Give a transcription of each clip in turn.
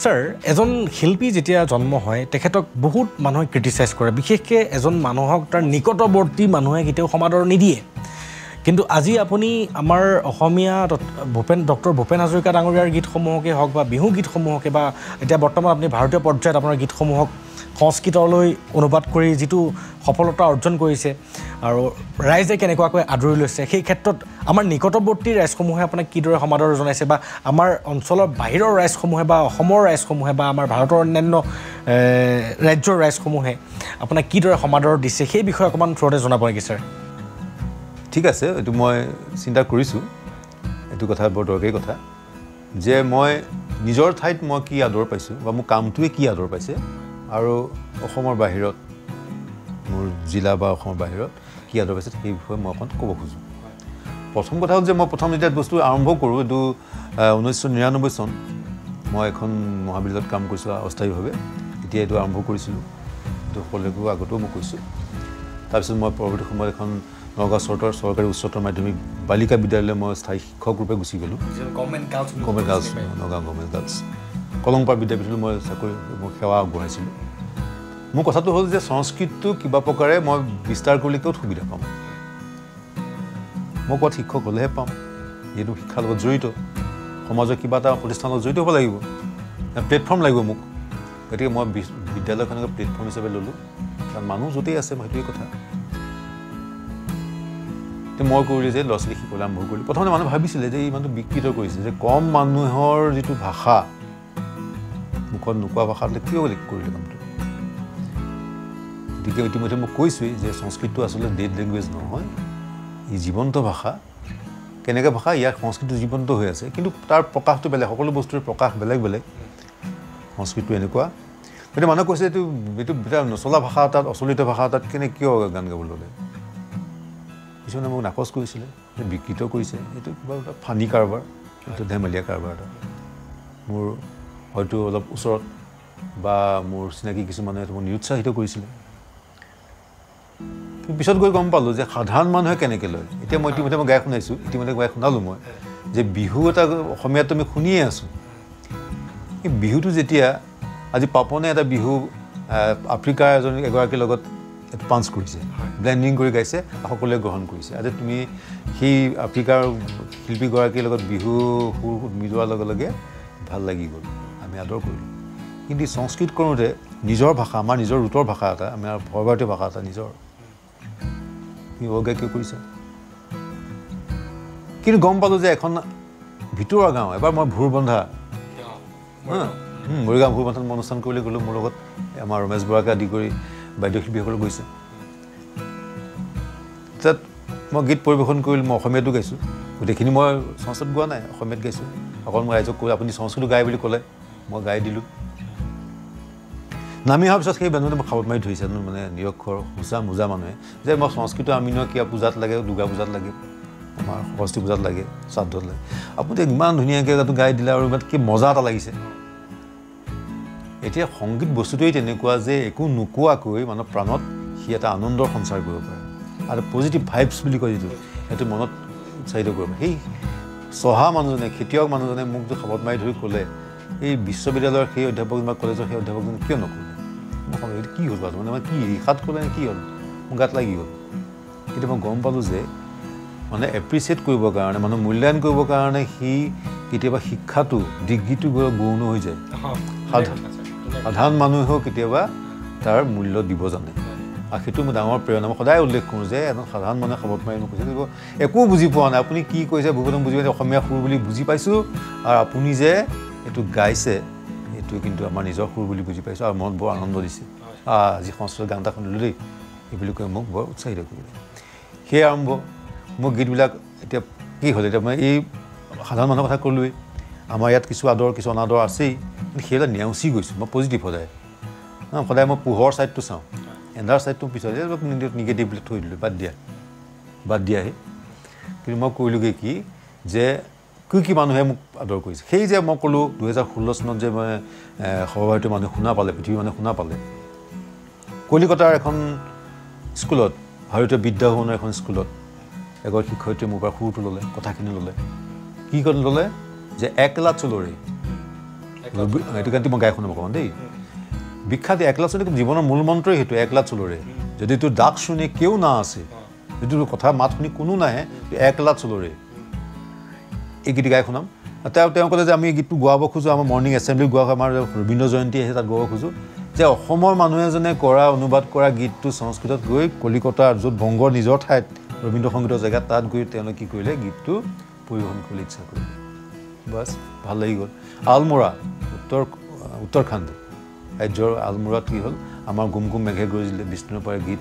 sir এজন শিল্পী যেতিয়া জন্ম হয় তেখেতক বহুত মানুহে ক্ৰিটিচাইজ কৰে বিশেষকৈ এজন মানুহক তাৰ নিকটৱৰ্তী মানুহে কেতিয়াও সমাদৰ নিদিয়ে কিন্তু আজি আপুনি আমাৰ অসমীয়া ডক্টৰ ভূপেন হাজৰিকা ডাঙৰীয়াৰ গীতসমূহকে হওক বা বিহু গীতসমূহকে বা এতিয়া বৰ্তমান আপুনি ভাৰতীয় পৰ্যায়ত আপোনাৰ গীতসমূহক সংস্কৃতলৈ অনুবাদ কৰি যিটো সফলতা অৰ্জন কৰিছে আৰু ৰাইজে কেনেকুৱাকৈ আদৰি লৈছে সেই ক্ষেত্ৰত আমাৰ নিকটৱৰ্তী ৰাইজসমূহে আপোনাক কিদৰে সমাদৰ জনাইছে বা আমাৰ অঞ্চলৰ বাহিৰৰ ৰাইজসমূহে বা অসমৰ ৰাইজসমূহে বা আমাৰ ভাৰতৰ অন্যান্য ৰাজ্যৰ ৰাইজসমূহে আপোনাক কিদৰে সমাদৰ দিছে সেই বিষয়ে অকণমান থ্ৰুতে জনাব নেকি ছাৰ ঠিক আছে এইটো মই চিন্তা কৰিছোঁ এইটো কথা বৰ দৰকাৰী কথা যে মই নিজৰ ঠাইত মই কি আদৰ পাইছোঁ বা মোৰ কামটোৱে কি আদৰ পাইছে আৰু অসমৰ বাহিৰত মোৰ জিলা বা অসমৰ বাহিৰত কি আদৰ পাইছে সেই বিষয়ে মই অকণ ক'ব খোজোঁ প্ৰথম কথা হ'ল যে মই প্ৰথম যেতিয়া বস্তু আৰম্ভ কৰোঁ এইটো 1999 চন মই এখন মহাবিদ্যালয়ত কাম কৰিছোঁ অস্থায়ীভাৱে এতিয়া এইটো আৰম্ভ কৰিছিলোঁ এইটো সকলোকো আগতেও মই কৈছোঁ তাৰপিছত মই পৰৱৰ্তী সময়ত এখন নগাঁও চৰকাৰী উচ্চতৰ মাধ্যমিক বালিকা বিদ্যালয়লৈ মই স্থায়ী শিক্ষক ৰূপে গুচি গ'লোঁ government girls Nagaon government girls Kalongpar বিদ্যাপীঠলৈ মই সেৱা আগবঢ়াইছিলোঁ মোৰ কথাটো হ'ল যে সংস্কৃতটো কিবা প্ৰকাৰে মই বিস্তাৰ কৰিলে ক'ত সুবিধা পাম মই ক'ত শিক্ষক হ'লেহে পাম যিহেতু শিক্ষাৰ লগত জড়িত সমাজৰ কিবা এটা প্ৰতিষ্ঠানৰ জড়িত হ'ব লাগিব প্লেটফৰ্ম লাগিব মোক গতিকে মই বিদ্যালয়খনক প্লেটফৰ্ম হিচাপে ল'লোঁ কাৰণ মানুহ য'তেই আছে সেইটোৱেই কথা মই কৰিলোঁ যে ল'ৰা ছোৱালী শিকিবলৈ আৰম্ভ কৰিলোঁ প্ৰথমতে মানুহে ভাবিছিলে যে এই মানুহটো বিকৃত কৰিছে যে কম মানুহৰ যিটো ভাষা মুখত নোকোৱা ভাষাটো কিয় কৰিলে কামটো গতিকে ইতিমধ্যে মই কৈছোঁৱেই যে সংস্কৃতটো আচলতে ডেড লেংগুৱেজ নহয় ই জীৱন্ত ভাষা কেনেকৈ ভাষা ইয়াৰ সংস্কৃতিটো জীৱন্ত হৈ আছে কিন্তু তাৰ প্ৰকাশটো বেলেগ সকলো বস্তুৰ প্ৰকাশ বেলেগ বেলেগ সংস্কৃতটো এনেকুৱা গতিকে মানুহে কৈছে এইটো নচলা ভাষা এটাত অচলিত ভাষা এটাত কিয় গান গাবলৈ ল'লে কিছুমানে মোক নাকচ কৰিছিলে বিকৃত কৰিছে এইটো কিবা এটা ফানি কাৰবাৰ এইটো ধেমালীয়া কাৰবাৰ এটা মোৰ হয়তো অলপ ওচৰত বা মোৰ চিনাকি কিছুমানে মোক নিৰুৎসাহিত কৰিছিলে পিছত গৈ গম পালোঁ যে সাধাৰণ মানুহে কেনেকৈ লয় এতিয়া মই ইতিমধ্যে গাই শুনাইছোঁ ইতিমধ্যে গাই শুনালোঁ মই যে বিহু এটা অসমীয়াত আমি শুনিয়ে আছোঁ এই বিহুটো যেতিয়া আজি পাপনে এটা বিহু আফ্ৰিকাৰ এগৰাকীৰ লগত পাঞ্চ কৰিছে ব্লেণ্ডিং কৰি গাইছে সকলোৱে গ্ৰহণ কৰিছে আজি তুমি সেই আফ্ৰিকাৰ শিল্পীগৰাকীৰ লগত বিহু সুৰ মিলোৱাৰ লগে লগে ভাল লাগি গ'ল আমি আদৰ কৰিলোঁ কিন্তু সংস্কৃত কৰোঁতে নিজৰ ভাষা আমাৰ নিজৰ ৰুটৰ ভাষা এটা আমাৰ সৰ্বভাৰতীয় ভাষা এটা নিজৰ অজ্ঞা কিয় কৰিছে কিন্তু গম পালোঁ যে এখন ভিতৰুৱা গাঁও এবাৰ মই ভোৰবন্ধা মৰিগাঁও ভোৰবন্ধাত মই অনুষ্ঠান কৰিবলৈ গ'লোঁ মোৰ লগত আমাৰ ৰমেশ বৰাকে আদি কৰি বাদ্যশিল্পীসকলে গৈছে তাত মই গীত পৰিৱেশন কৰিলোঁ মই অসমীয়াতো গাইছোঁ গোটেইখিনি মই সংস্কৃত গোৱা নাই অসমীয়াত গাইছোঁ অকল মই ৰাইজক কৈ আপুনি সংস্কৃত গাই বুলি ক'লে মই গাই দিলোঁ নামি অহাৰ পিছত সেই মানুহজনে মোক খাবত মাৰি ধৰিছে মানে নিৰক্ষৰ মোজা মানুহে যে মই সংস্কৃত আমি কিবা পূজাত লাগে দুৰ্গা পূজাত লাগে আমাৰ সৰস্বতী পূজাত লাগে শ্ৰাদ্ধত লাগে আপুনি ইমান ধুনীয়াকৈ গাই দিলে আৰু ইমান কি মজা এটা লাগিছে এতিয়া সংগীত বস্তুটোৱেই তেনেকুৱা যে একো নোকোৱাকৈ মানুহৰ প্ৰাণত সি এটা আনন্দৰ সঞ্চাৰ কৰিব পাৰে আৰু পজিটিভ ভাইবছ বুলি কয় যিটো সেইটো মনত উৎসাহিত কৰিব সেই চহা মানুহজনে খেতিয়ক মানুহজনে মোক যে খাবত মাৰি ধৰি ক'লে এই বিশ্ববিদ্যালয়ৰ সেই অধ্যাপক বা কলেজৰ সেই অধ্যাপকজনে কিয় নক'লে মই কি হ'ল বাৰু মানে কি ৰিসাত ক'লে কি হ'ল মোৰ গাত লাগি গ'ল কিন্তু মই গম পালোঁ যে মানে এপ্ৰিচিয়েট কৰিবৰ কাৰণে মানুহ মূল্যায়ন কৰিবৰ কাৰণে সি কেতিয়াবা শিক্ষাটো ডিগ্ৰীটো গৌণ হৈ যায় সাধাৰণ মানুহেও কেতিয়াবা তাৰ মূল্য দিব জানে আৰু সেইটো মোৰ ডাঙৰ প্ৰেৰণা মই সদায় উল্লেখ কৰোঁ যে এজন সাধাৰণ মানুহে খাবত মাৰি মোক কৈছে একো বুজি পোৱা নাই আপুনি কি কৈছে ভূপেনক বুজি পাইছে অসমীয়া সুৰ বুলি বুজি পাইছোঁ আৰু আপুনি যে এইটো গাইছে এইটো কিন্তু আমাৰ নিজৰ সুৰ বুলি বুজি পাইছোঁ আৰু মনত বৰ আনন্দ দিছে আজি সংস্কৃত গান এটা শুনিলোঁ দেই এই বুলি কৈ মোক বৰ উৎসাহিত কৰিলে সেয়ে আৰম্ভ মোৰ গীতবিলাক এতিয়া কি হ'ল এতিয়া মই এই সাধাৰণ মানুহৰ কথা ক'লোৱেই আমাৰ ইয়াত কিছু আদৰ কিছু অনাদৰ আছেই কিন্তু সেইবিলাক নেওচি গৈছোঁ মই পজিটিভ সদায় মই পোহৰ ছাইডটো চাওঁ এন্ধাৰ ছাইডটো পিছত নিগেটিভ বুলি থৈ দিলোঁ বাদ দিয়াহি কিন্তু মই কৰিলোঁগৈ কি যে কি মানুহে মোক আদৰ কৰিছে সেই যে মই ক'লোঁ 2016 চনত যে মই সৰ্বভাৰতীয় মানুহে শুনা পালে পৃথিৱীৰ মানুহে শুনা পালে কলিকতাৰ এখন স্কুলত ভাৰতীয় বিদ্যাভৱনৰ এখন স্কুলত এগৰাকী শিক্ষয়িত্ৰীয়ে মোৰ পৰা সুৰটো ল'লে কথাখিনি ল'লে কি ল'লে যে একলা চলৰে এইটো গানটো মই গাই শুনাব অকণমান দেই বিখ্যাত একলা চলে জীৱনৰ মূল মন্ত্ৰই সেইটো একলা চলৰে যদি তোৰ ডাক শুনে কেউ না আছে যদি তোৰ কথা মাত শুনি কোনো নাহে একলা চলৰে এই গীত গাই শুনাম তেওঁ ক'লে যে আমি এই গীতটো গোৱাব খোজোঁ আমাৰ মৰ্ণিং এছেম্বলি গোৱা হয় আমাৰ ৰবীন্দ্ৰ জয়ন্তী আহে তাত গোৱাব খোজোঁ যে অসমৰ মানুহ এজনে কৰা অনুবাদ কৰা গীতটো সংস্কৃতত গৈ কলিকতাৰ য'ত বংগৰ নিজৰ ঠাইত ৰবীন্দ্ৰ সংগীতৰ জেগাত তাত গৈ তেওঁলোকে কি কৰিলে গীতটো পৰিৱেশন কৰিবলৈ ইচ্ছা কৰিলে বাছ ভাল লাগি গ'ল আলমৰা উত্তৰাখণ্ড ৰাজ্যৰ আলমৰাত কি হ'ল আমাৰ গুম গুম মেঘে গৰজিলে বিষ্ণুৰ পৰা গীত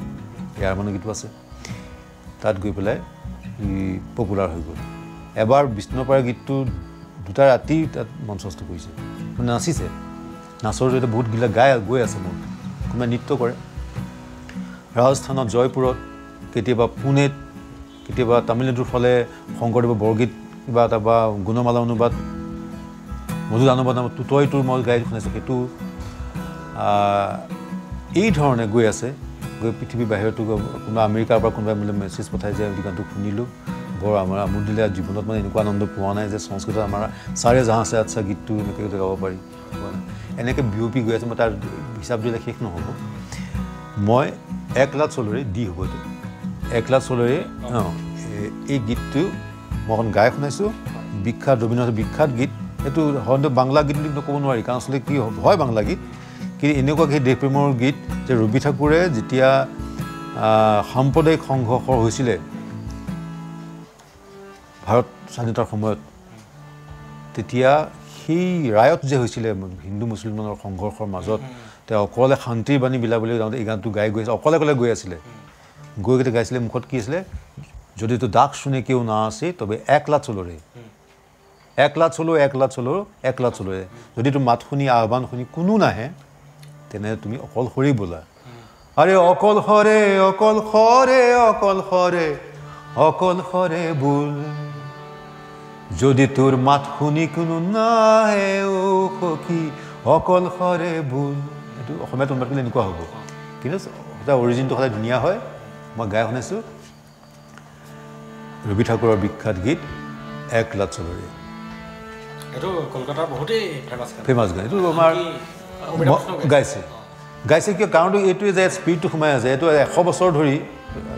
ইয়াৰ মানে গীতো আছে তাত গৈ পেলাই পপুলাৰ হৈ গ'ল এবাৰ বিষ্ণুৰ পৰা গীতটো 2টা ৰাতি তাত মঞ্চস্থ কৰিছে মানে নাচিছে নাচৰ জৰিয়তে বহুত গীত গাই গৈ আছে মোৰ কোনোবাই নৃত্য কৰে ৰাজস্থানত জয়পুৰত কেতিয়াবা পুনেত কেতিয়াবা তামিলনাডুৰ ফালে শংকৰদেৱৰ বৰগীত কিবা এটা বা গুণমালা অনুবাদ মধুদানুবাদ তুতৈ তোৰ মই গাই শুনাইছোঁ সেইটো এই ধৰণে গৈ আছে গৈ পৃথিৱীৰ বাহিৰতো কোনোবা আমেৰিকাৰ পৰা কোনোবাই মোলৈ মেছেজ পঠাই যে এই গানটো শুনিলোঁ বৰ আমাৰ আমোদ দিলে জীৱনত মানে এনেকুৱা আনন্দ পোৱা নাই যে সংস্কৃতত আমাৰ চাৰে জাহাঁ আছে আচ্ছা গীতটো এনেকৈ গাব পাৰি এনেকৈ বিয়পি গৈ আছে মই তাৰ হিচাপ দিলে শেষ নহ'ব মই একলা চলৰে দি হ'ব এইটো একলা চলৰে এই গীতটো মই অকণ গাই শুনাইছোঁ বিখ্যাত ৰবীন্দ্ৰনাথৰ বিখ্যাত গীত এইটো হয়তো বাংলা গীত বুলি ক'ব নোৱাৰি কাৰণ আচলতে কি হয় বাংলা গীত কিন্তু এনেকুৱা সেই দেশপ্ৰেমৰ গীত যে ৰবি ঠাকুৰে যেতিয়া সাম্প্ৰদায়িক সংঘৰ্ষ হৈছিলে ভাৰত স্বাধীনতাৰ সময়ত তেতিয়া সেই ৰায়ত যে হৈছিলে হিন্দু মুছলমানৰ সংঘৰ্ষৰ মাজত তেওঁ অকলে শান্তিৰ বাণী বিলাবলৈ যাওঁতে এই গানটো গাই গৈ অকলে গৈ আছিলে গৈ কেইটা গাইছিলে মুখত কি আছিলে যদি তো ডাক শুনে কেউ না আছে তবে একলা চলৰে একলা চলো একলা চলৰে যদি তোৰ মাত শুনি আহ্বান শুনি কোনো নাহে তেনে তুমি অকলশৰে বোলা আৰে অকলশৰে বোল যদি তোৰ মাত শুনি কোনো নাহে ও সখী অকলশৰে বোল এইটো অসমীয়াত অনুবাদ কৰিলে এনেকুৱা হ'ব কিন্তু এটা অৰিজিনটো সদায় ধুনীয়া হয় মই গাই শুনাইছোঁ ৰবি ঠাকুৰৰ বিখ্যাত গীত একলা চলৰে এইটো কলকাতাৰ বহুতেই ফেমাছ গান এইটো আমাৰ গাইছে কিয় কাৰণটো এইটোৱে যে স্পিৰিটটো সোমাই আছে এইটো 100 বছৰ ধৰি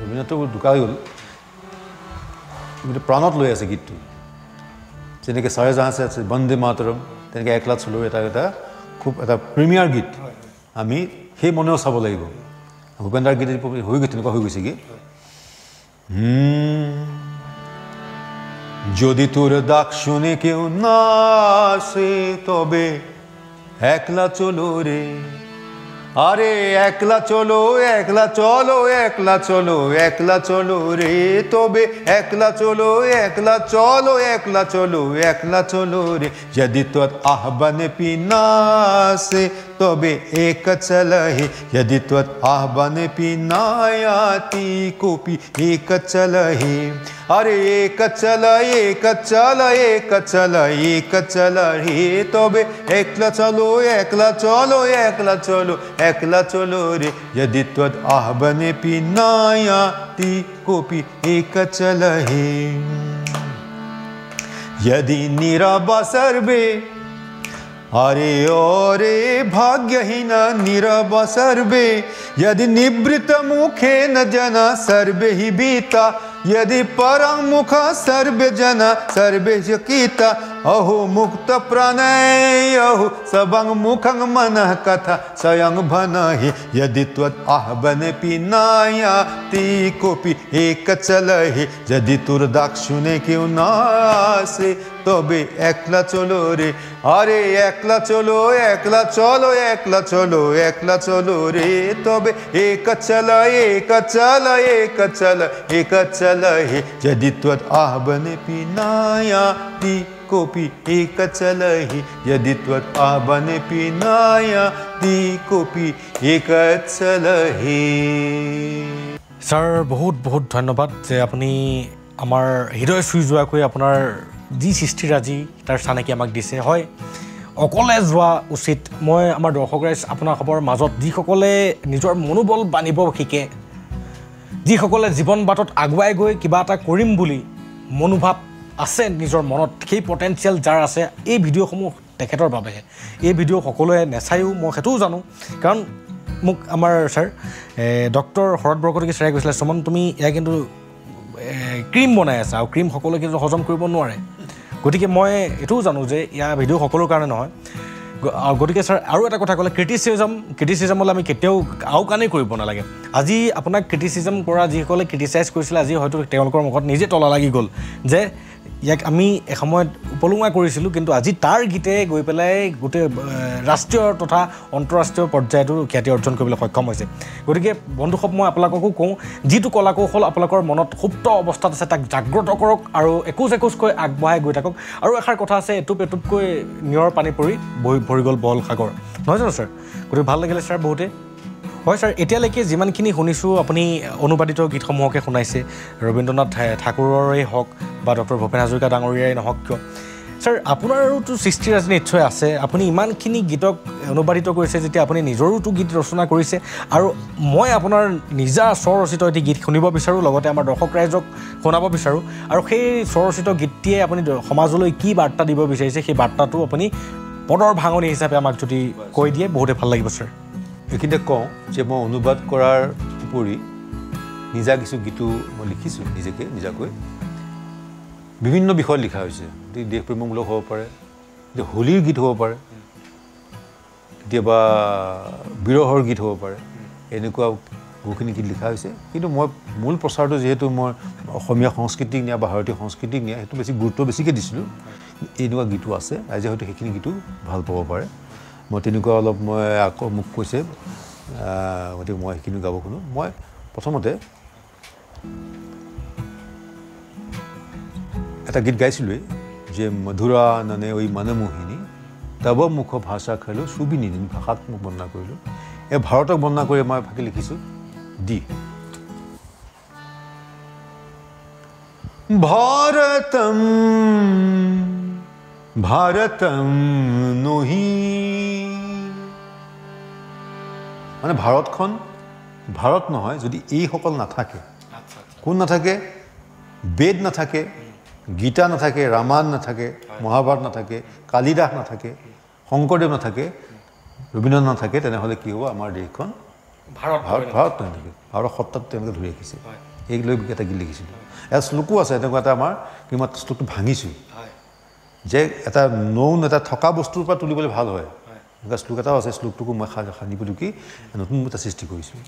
ৰবীন্দ্ৰনাথটো ঢুকা হৈ গ'ল কিন্তু প্ৰাণত লৈ আছে গীতটো যেনেকৈ চাৰে জাহাঁ আছে বন্দে মাতৰম তেনেকৈ একলা চলৰে এটা খুব এটা প্ৰিমিয়াৰ গীত আমি সেই মনেও চাব লাগিব ভূপেন্দ্ৰাৰ গীত হৈ গৈছে তেনেকুৱা হৈ গৈছেগৈ যদি তোর ডাক শুনে কেউ না আসে তবে একলা চলো রে আরে একলা চলো রে তবে একলা চলো রে যদি তোর আহ্বান পিনা से तबे एक चल है यदि त्वत आह्वान पिनायाति कोपी एक चल है अरे एक चल रे तबे एकला चलो रे यदि त्वत आह्वान पिनायाति कोपी एक चल है यदि नीरबा सर्वे अरे ओरे भाग्यहीन नीरब सर्वे यदि निवृत्त मुखे न जना सर्वे ही बीता यदि परम मुख सर्वे जना सर्वे कीता अहो मुक्त प्रणय अहो सबंग मुखंग मन कथा स्वयं भनहि यदि त्वत आह्वान पिनाया ती कोपी एक चलहि यदि तुर दाक्षुने क्यों नासे तबे एकला चलो रे अरे एकला चलो रे तबे एक चल हे यदि त्वत आह्वान पिनाया ती कोपी एक चल हे यदि त्वत आह्वान पिनाया ती कोपी एक चल हे सर बहुत बहुत धन्यवाद जे अपनी आमार हृदय चुई जोवाকৈ আপোনাৰ যি সৃষ্টিৰাজি তাৰ স্থানেকি আমাক দিছে হয় অকলে যোৱা উচিত মই আমাৰ দৰ্শক ৰাইজ আপোনাৰ খবৰ মাজত যিসকলে নিজৰ মনোবল বানিব শিকে যিসকলে জীৱন বাটত আগুৱাই গৈ কিবা এটা কৰিম বুলি মনোভাৱ আছে নিজৰ মনত সেই পটেনশিয়াল যাৰ আছে এই ভিডিঅ'সমূহ তেখেতৰ বাবেহে এই ভিডিঅ' সকলোৱে নেচায়ো মই সেইটোও জানো কাৰণ মোক আমাৰ ছাৰ ডক্টৰ শৰৎ বৰকটকী ছাৰে কৈছিলে সুমন তুমি ইয়াক কিন্তু ক্ৰীম বনাই আছা আৰু ক্ৰীম সকলোৱে কিন্তু হজম কৰিব নোৱাৰে গতিকে মই এইটোও জানো যে ইয়াৰ ভিডিঅ' সকলোৰ কাৰণে নহয় গতিকে ছাৰ আৰু এটা কথা ক'লে ক্ৰিটিচিজমলৈ আমি কেতিয়াও আওকাণেই কৰিব নালাগে আজি আপোনাক ক্ৰিটিচিজম কৰা যিসকলে ক্ৰিটিচাইজ কৰিছিলে আজি হয়তো তেওঁলোকৰ মুখত নিজে তলা লাগি গ'ল যে ইয়াক আমি এসময়ত উপলুঙা কৰিছিলোঁ কিন্তু আজি তাৰ গীতে গৈ পেলাই গোটেই ৰাষ্ট্ৰীয় তথা আন্তঃৰাষ্ট্ৰীয় পৰ্যায়তো খ্যাতি অৰ্জন কৰিবলৈ সক্ষম হৈছে গতিকে বন্ধুসৱ মই আপোনালোককো কওঁ যিটো কলা কৌশল আপোনালোকৰ মনত সুপ্ত অৱস্থাত আছে তাক জাগ্ৰত কৰক আৰু একোজকৈ আগবঢ়াই গৈ থাকক আৰু এষাৰ কথা আছে এটুপকৈ নিয়ৰ পানী পৰি ভৰি গ'ল বহল সাগৰ নহয় জানো ছাৰ গতিকে ভাল লাগিলে ছাৰ বহুতে হয় ছাৰ এতিয়ালৈকে যিমানখিনি শুনিছোঁ আপুনি অনুবাদিত গীতসমূহকে শুনাইছে ৰবীন্দ্ৰনাথ ঠাকুৰৰেই হওক বা ডক্টৰ ভূপেন হাজৰিকা ডাঙৰীয়াই নহওক কিয় ছাৰ আপোনাৰোতো সৃষ্টিৰাজি নিশ্চয় আছে আপুনি ইমানখিনি গীতক অনুবাদিত কৰিছে যেতিয়া আপুনি নিজৰোতো গীত ৰচনা কৰিছে আৰু মই আপোনাৰ নিজা স্বৰচিত এটি গীত শুনিব বিচাৰোঁ লগতে আমাৰ দৰ্শক ৰাইজক শুনাব বিচাৰোঁ আৰু সেই স্বৰচিত গীতটিয়ে আপুনি সমাজলৈ কি বাৰ্তা দিব বিচাৰিছে সেই বাৰ্তাটো আপুনি পদৰ ভাঙনি হিচাপে আমাক যদি কৈ দিয়ে বহুতে ভাল লাগিব ছাৰ এইখিনিতে কওঁ যে মই অনুবাদ কৰাৰ উপৰি নিজা কিছু গীতো মই লিখিছোঁ নিজাকৈ বিভিন্ন বিষয়ত লিখা হৈছে দেশপ্ৰেমমূলক হ'ব পাৰে হোলীৰ গীত হ'ব পাৰে কেতিয়াবা বিৰহৰ গীত হ'ব পাৰে এনেকুৱা বহুখিনি গীত লিখা হৈছে কিন্তু মই মূল প্ৰচাৰটো যিহেতু মই অসমীয়া সংস্কৃতিক নিয়া বা ভাৰতীয় সংস্কৃতিক নিয়া সেইটো গুৰুত্ব বেছিকৈ দিছিলোঁ এনেকুৱা গীতো আছে আজি হয়তো সেইখিনি গীতো ভাল পাব পাৰে মই তেনেকুৱা অলপ মই আকৌ মোক কৈছে গতিকে মই সেইখিনি গাব খোজোঁ মই প্ৰথমতে এটা গীত গাইছিলোঁৱেই যে মধুৰা নানে ঐ মানমোহিনী তব মুখ ভাষা খালোঁ চুবিনি ভাষাক মোক বৰ্ণনা কৰিলোঁ এই ভাৰতক বৰ্ণনা কৰি মই ফাঁকি লিখিছোঁ দি ভাৰতম নহি মানে ভাৰতখন ভাৰত নহয় যদি এইসকল নাথাকে কোন নাথাকে বেদ নাথাকে গীতা নাথাকে ৰামায়ণ নাথাকে মহাভাৰত নাথাকে কালিদাস নাথাকে শংকৰদেৱ নাথাকে ৰবীন্দ্ৰনাথ নাথাকে তেনেহ'লে কি হ'ব আমাৰ দেশখন ভাৰত নাথাকে ভাৰতৰ সত্তাত তেওঁলোকে ধৰি ৰাখিছে এই লৈ এটা গীত লিখিছিলোঁ এটা শ্লোকো আছে এনেকুৱা এটা আমাৰ কিমান শ্লোকটো ভাঙিছোঁ যে এটা এটা থকা বস্তুৰ পৰা তুলিবলৈ ভাল হয় এনেকুৱা শ্লোক এটাও আছে শ্লোকটোকো মই সানি পুলুকি নতুন এটা সৃষ্টি কৰিছোঁ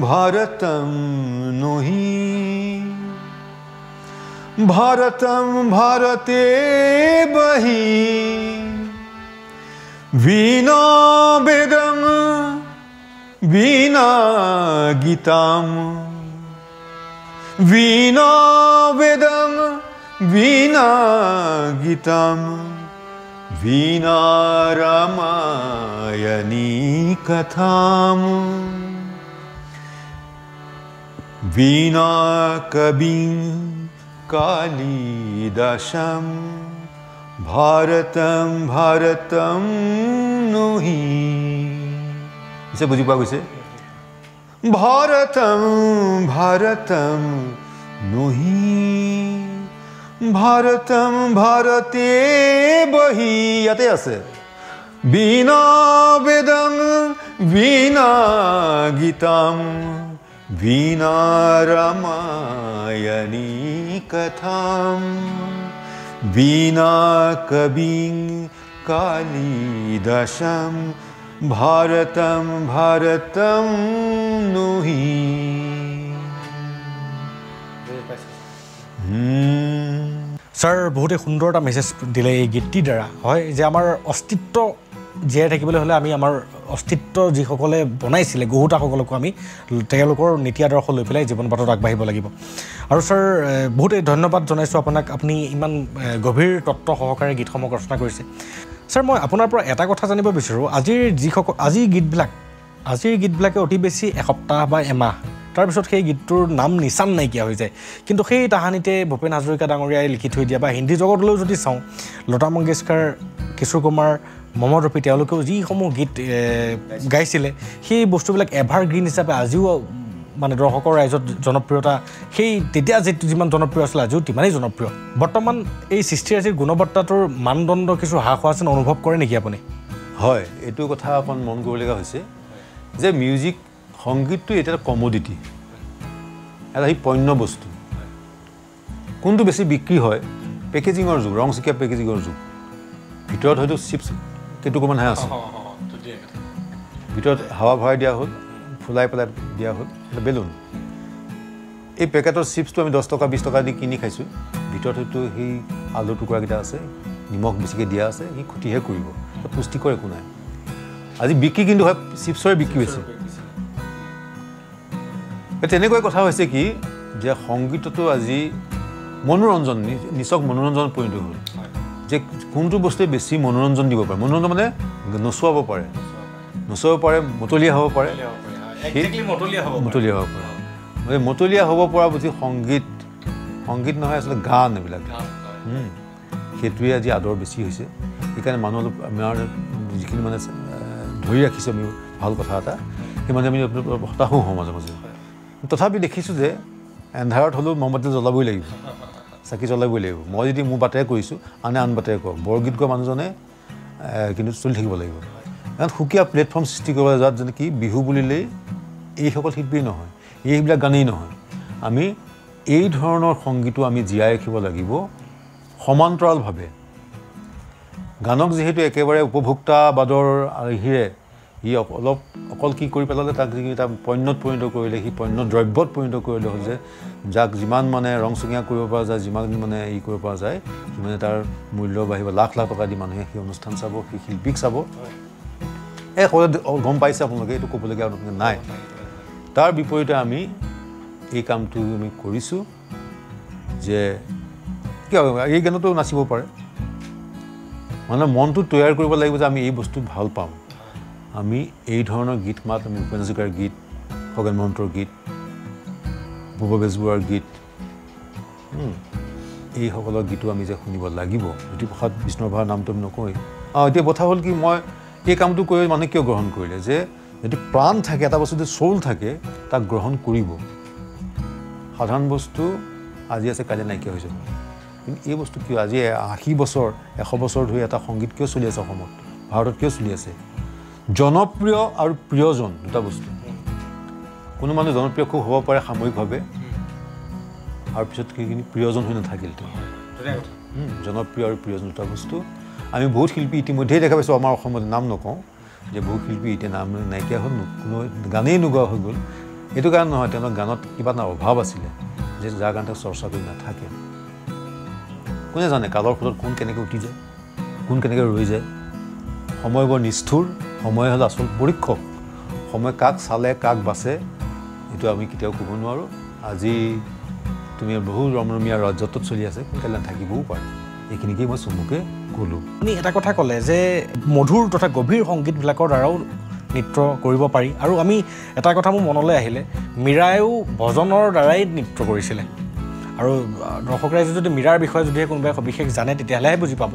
ভাৰতম নহি ভাৰতম ভাৰতে বহি বীণা বেদং বীণা গীতাম বীণা বেদং বীণা গীতাম বীণা রামায়ণী কথাম বীণা কবিং কালিদাসম ভাৰতম নহি বুজি পোৱা গৈছে ভাৰতম নহি ভাৰতম ভাৰতে বহি ইয়াতে আছে বীণা বেদং বীণা গীতাম বীণা ৰামায়ণী কথাম বীণা কবিং কালিদাসম ভাৰতম নহি ছাৰ বহুতে সুন্দৰ এটা মেছেজ দিলে এই গীতটিৰ দ্বাৰা হয় যে আমাৰ অস্তিত্ব জীয়াই থাকিবলৈ হ'লে আমি আমাৰ অস্তিত্ব যিসকলে বনাইছিলে গহুতাসকলকো আমি তেওঁলোকৰ নীতি আদৰ্শ লৈ পেলাই জীৱন বাটত আগবাঢ়িব লাগিব আৰু ছাৰ বহুতে ধন্যবাদ জনাইছোঁ আপোনাক আপুনি ইমান গভীৰ তত্ত্ব সহকাৰে গীতসমূহ ৰচনা কৰিছে ছাৰ মই আপোনাৰ পৰা এটা কথা জানিব বিচাৰোঁ আজিৰ গীতবিলাকে অতি বেছি এসপ্তাহ বা এমাহ তাৰপিছত সেই গীতটোৰ নাম নিচান নাইকিয়া হৈ যায় কিন্তু সেই তাহানিতে ভূপেন হাজৰিকা ডাঙৰীয়াই লিখি থৈ দিয়া বা হিন্দী জগতলৈও যদি চাওঁ লতা মংগেশকাৰ কিশোৰ কুমাৰ মহম্মদ ৰফি তেওঁলোকেও যিসমূহ গীত গাইছিলে সেই বস্তুবিলাক এভাৰগ্ৰীণ হিচাপে আজিও মানে দৰ্শকৰ ৰাইজত জনপ্ৰিয়তা সেই তেতিয়া যিমান জনপ্ৰিয় আছিল আজিও তিমানেই জনপ্ৰিয় বৰ্তমান এই সৃষ্টিৰাজিৰ গুণবত্তাটোৰ মানদণ্ড কিছু হ্ৰাস হোৱা যেন অনুভৱ কৰে নেকি আপুনি হয় এইটো কথা অকণ মন কৰিবলগীয়া হৈছে যে মিউজিক সংগীতটো এটা কমোডিটি এটা সেই পণ্য বস্তু কোনটো বেছি বিক্ৰী হয় পেকেজিঙৰ যুগ ৰংচকীয়া পেকেজিঙৰ যুগ ভিতৰত হয়তো চিপছ কেইটুকুমানহে আছে ভিতৰত হাৱা ভৰাই দিয়া হ'ল ফুলাই পেলাই দিয়া হ'ল এটা বেলুন এই পেকেটৰ চিপছটো আমি 10 টকা 20 টকা দি কিনি খাইছোঁ ভিতৰত হয়তো সেই আলু টুকুৰাকেইটা আছে নিমখ বেছিকৈ দিয়া আছে সি ক্ষতিহে কৰিব পুষ্টিকৰ একো নাই আজি বিক্ৰী কিন্তু হয় চিপছৰে বিক্ৰী হৈছে তেনেকৈ কথা হৈছে কি যে সংগীততো আজি মনোৰঞ্জন নিচক মনোৰঞ্জন পৰিণত হ'ল যে কোনটো বস্তুৱে বেছি মনোৰঞ্জন দিব পাৰে মনোৰঞ্জন মানে নচুৱাব পাৰে মতলীয়া হ'ব পাৰে মানে মতলীয়া হ'ব পৰা বুজি সংগীত নহয় আচলতে গান এইবিলাক সেইটোৱে আজি আদৰ বেছি হৈছে সেইকাৰণে মানুহ অলপ আমাৰ যিখিনি মানে ধৰি ৰাখিছোঁ আমি ভাল কথা এটা সেই মানে আমি হতাশো হওঁ মাজে মাজে তথাপি দেখিছোঁ যে এন্ধাৰত হ'লেও মমবাতি জ্বলাবই লাগিব চাকি জ্বলাবই লাগিব মই যদি মোৰ বাটেৰে কৰিছোঁ আন বাটেৰে কওঁ বৰগীত গোৱা মানুহজনে কিন্তু চলি থাকিব লাগিব কাৰণ সুকীয়া প্লেটফৰ্ম সৃষ্টি কৰিব যাত যেনে কি বিহু বুলিলেই এইসকল শিল্পী নহয় এইবিলাক গানেই নহয় আমি এই ধৰণৰ সংগীতো আমি জীয়াই ৰাখিব লাগিব সমান্তৰালভাৱে গানক যিহেতু একেবাৰে উপভোক্তাবাদৰ আৰ্হিৰে ই অলপ অকল কি কৰি পেলালে তাক এটা পণ্যত পৰিণত কৰিলে সি পণ্য দ্ৰব্যত পৰিণত কৰিলে হ'ল যে যাক যিমান মানে ৰংচঙীয়া কৰিব পৰা যায় যিমান মানে কৰিব পৰা যায় সিমানে তাৰ মূল্য বাঢ়িব লাখ টকা দি মানুহে সেই অনুষ্ঠান চাব সেই শিল্পীক চাব সকলোৱে গম পাইছে আপোনালোকে এইটো ক'বলগীয়া নাই তাৰ বিপৰীতে আমি এই কামটো আমি কৰিছোঁ যে কিয় এই গানতো নাচিব পাৰে মানে মনটো তৈয়াৰ কৰিব লাগিব যে আমি এই বস্তু ভাল পাওঁ আমি এই ধৰণৰ গীত মাত আমি ভূপেন হাজৰিকাৰ গীত খগেন মহন্তৰ গীত ভূপেন বেজবৰুৱাৰ গীত এইসকলৰ গীতো আমি যে শুনিব লাগিব জ্যোতিপ্ৰসাদ বিষ্ণুৰাভাৰ নামটো আমি নকওঁৱেই এতিয়া কথা হ'ল কি মই এই কামটো কৰি মানুহে কিয় গ্ৰহণ কৰিলে যে যদি প্ৰাণ থাকে এটা বস্তু যদি চৌল থাকে তাক গ্ৰহণ কৰিব সাধাৰণ বস্তু আজি আছে কাইলৈ নাইকিয়া হৈ যাব কিন্তু এই বস্তু কিয় আজি 80 বছৰ 100 বছৰ ধৰি এটা সংগীত কিয় চলি আছে অসমত ভাৰতত কিয় চলি আছে জনপ্ৰিয় আৰু প্ৰিয়জন দুটা বস্তু কোনো মানুহ জনপ্ৰিয় খুব হ'ব পাৰে সাময়িকভাৱে আৰু পিছত সেইখিনি প্ৰিয়জন হৈ নাথাকিল জনপ্ৰিয় আৰু প্ৰিয়জন দুটা বস্তু আমি বহুত শিল্পী ইতিমধ্যেই দেখা পাইছোঁ আমাৰ অসমত নাম নকওঁ যে বহুত শিল্পী এতিয়া নাম নাইকিয়া হ'ল কোনো গানেই নোগোৱা হৈ গ'ল এইটো কাৰণ নহয় তেওঁলোকৰ গানত কিবা এটা অভাৱ আছিলে যে যাৰ কাৰণে চৰ্চা কৰি নাথাকে কোনে জানে কালৰ ফলত কোন কেনেকৈ উঠি যায় কোন কেনেকৈ ৰৈ যায় সময় বৰ নিষ্ঠুৰ সময় হ'ল আচল পৰীক্ষক সময় কাক চালে কাক বাচে এইটো আমি কেতিয়াও ক'ব নোৱাৰোঁ আজি তুমি বহু ৰমৰমীয়া ৰাজ্যত চলি আছে সোনকালে নাথাকিবও পাৰে এইখিনিকেই মই চমুকে ক'লোঁ আপুনি এটা কথা ক'লে যে মধুৰ তথা গভীৰ সংগীতবিলাকৰ দ্বাৰাও নৃত্য কৰিব পাৰি আৰু আমি এটা কথা মোৰ মনলৈ আহিলে মীৰায়েও ভজনৰ দ্বাৰাই নৃত্য কৰিছিলে আৰু দৰ্শক ৰাইজে যদি মীৰাৰ বিষয়ে যদিহে কোনোবাই সবিশেষ জানে তেতিয়াহ'লেহে বুজি পাব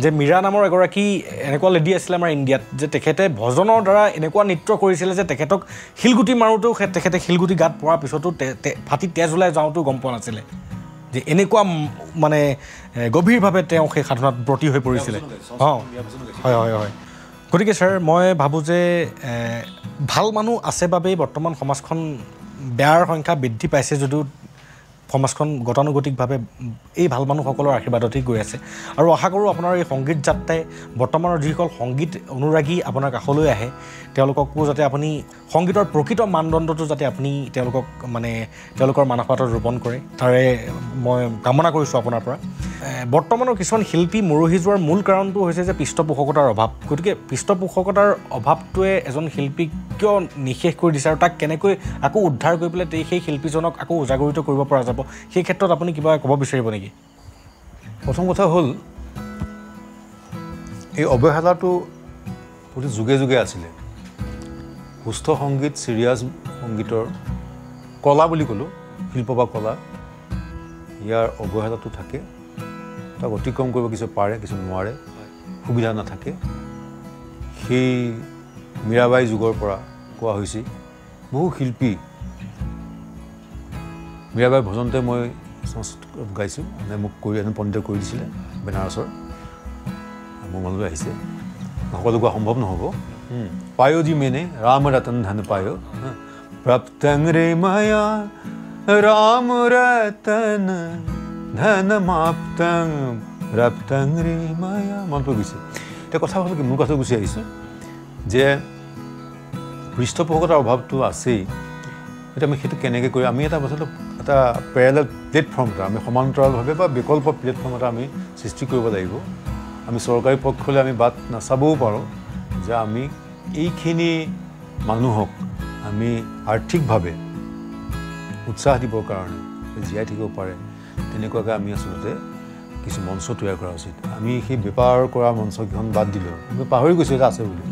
যে মীৰা নামৰ এগৰাকী এনেকুৱা লেডি আছিলে আমাৰ ইণ্ডিয়াত যে তেখেতে ভজনৰ দ্বাৰা এনেকুৱা নৃত্য কৰিছিলে যে তেখেতক শিলগুটি মাৰোঁতেও তেখেতে শিলগুটি গাত পৰাৰ পিছতো ফাটি তেজ ওলাই যাওঁতেও গম পোৱা নাছিলে যে এনেকুৱা মানে গভীৰভাৱে তেওঁ সেই সাধনাত ব্ৰতী হৈ পৰিছিলে হয় গতিকে ছাৰ মই ভাবোঁ যে ভাল মানুহ আছে বাবেই বৰ্তমান সমাজখন বেয়াৰ সংখ্যা বৃদ্ধি পাইছে যদিও সমাজখন গতানুগতিকভাৱে এই ভাল মানুহসকলৰ আশীৰ্বাদতেই গৈ আছে আৰু আশা কৰোঁ আপোনাৰ এই সংগীত যাত্ৰাই বৰ্তমানৰ যিসকল সংগীত অনুৰাগী আপোনাৰ কাষলৈ আহে তেওঁলোককো যাতে আপুনি সংগীতৰ প্ৰকৃত মানদণ্ডটো যাতে আপুনি তেওঁলোকক মানে তেওঁলোকৰ মানসপটত ৰোপণ কৰে তাৰে মই কামনা কৰিছোঁ আপোনাৰ পৰা বৰ্তমানৰ কিছুমান শিল্পী মৰহি যোৱাৰ মূল কাৰণটো হৈছে যে পৃষ্ঠপোষকতাৰ অভাৱ গতিকে পৃষ্ঠপোষকতাৰ অভাৱটোৱে এজন শিল্পীক কিয় নিশেষ কৰি দিছে আৰু তাক কেনেকৈ আকৌ উদ্ধাৰ কৰি পেলাই সেই শিল্পীজনক আকৌ উজাগৰিত কৰিব পৰা যাব সেই ক্ষেত্ৰত আপুনি কিবা ক'ব বিচাৰিব নেকি প্ৰথম কথা হ'ল এই অৱহেলাটো প্ৰতি যুগে যুগে আছিলে সুস্থ সংগীত চিৰিয়াছ সংগীতৰ কলা বুলি ক'লোঁ শিল্প বা কলা ইয়াৰ অৱহেলাটো থাকে তাক অতিক্ৰম কৰিব কিছু পাৰে কিছু নোৱাৰে সুবিধা নাথাকে সেই মীৰাবাই যুগৰ পৰা কোৱা হৈছে বহু শিল্পী মীৰাবাই ভজনতে মই গাইছোঁ মানে মোক পণ্ডিতে কৰি দিছিলে বেনাৰসৰ মোৰ মনলৈ আহিছে সকলো গোৱা সম্ভৱ নহ'ব পায়ো যি মেনে ৰাম ৰতন ধন পায়ো প্ৰাপ্তং ৰে মায়া ৰাম ৰতন ধন মাপ্তং প্ৰাপ্তং ৰে মায়া মনত পৰি গৈছে এতিয়া কথা হ'ল কি মোৰ কথা গুচি আহিছোঁ যে পৃষ্ঠপোষকতাৰ অভাৱটো আছেই এতিয়া আমি সেইটো কেনেকৈ কৰি আমি এটা বস্তুটো এটা পেৰেলেল প্লেটফৰ্ম এটা আমি সমান্তৰালভাৱে বা বিকল্প প্লেটফৰ্ম এটা আমি সৃষ্টি কৰিব লাগিব আমি চৰকাৰী পক্ষলৈ আমি বাট নাচাবও পাৰোঁ যে আমি এইখিনি মানুহক আমি আৰ্থিকভাৱে উৎসাহ দিবৰ কাৰণে জীয়াই থাকিব পাৰে তেনেকুৱাকৈ আমি আচলতে কিছু মঞ্চ তৈয়াৰ কৰা উচিত আমি সেই বেপাৰ কৰা মঞ্চকেইখন বাদ দিলোঁ আমি পাহৰি গৈছোঁ এটা আছে বুলি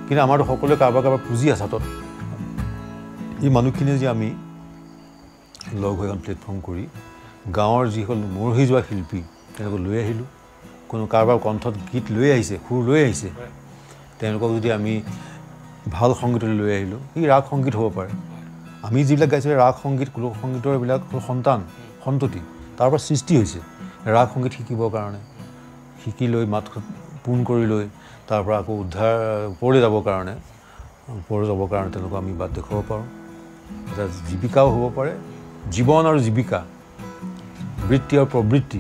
কিন্তু আমাৰতো সকলোৱে কাৰোবাৰ পুঁজি আছে হাতত এই মানুহখিনিয়ে যে আমি লগ হৈ এখন প্লেটফৰ্ম কৰি গাঁৱৰ যিসকল মৰহি যোৱা শিল্পী তেওঁলোকক লৈ আহিলোঁ কোনো কাৰোবাৰ কণ্ঠত গীত লৈ আহিছে সুৰ লৈ আহিছে তেওঁলোকক যদি আমি ভাল সংগীতলৈ লৈ আহিলোঁ এই ৰাগ সংগীত হ'ব পাৰে আমি যিবিলাক গাইছিলোঁ ৰাগ সংগীত লোক সংগীতৰ এইবিলাক সন্ততি তাৰ পৰা সৃষ্টি হৈছে ৰাগ সংগীত শিকিবৰ কাৰণে শিকি লৈ মাত পোন কৰি লৈ তাৰ পৰা আকৌ ওপৰলৈ যাবৰ কাৰণে তেওঁলোকক আমি বাট দেখুৱাব পাৰোঁ এটা জীৱিকাও হ'ব পাৰে জীৱন আৰু জীৱিকা বৃত্তি আৰু প্ৰবৃত্তি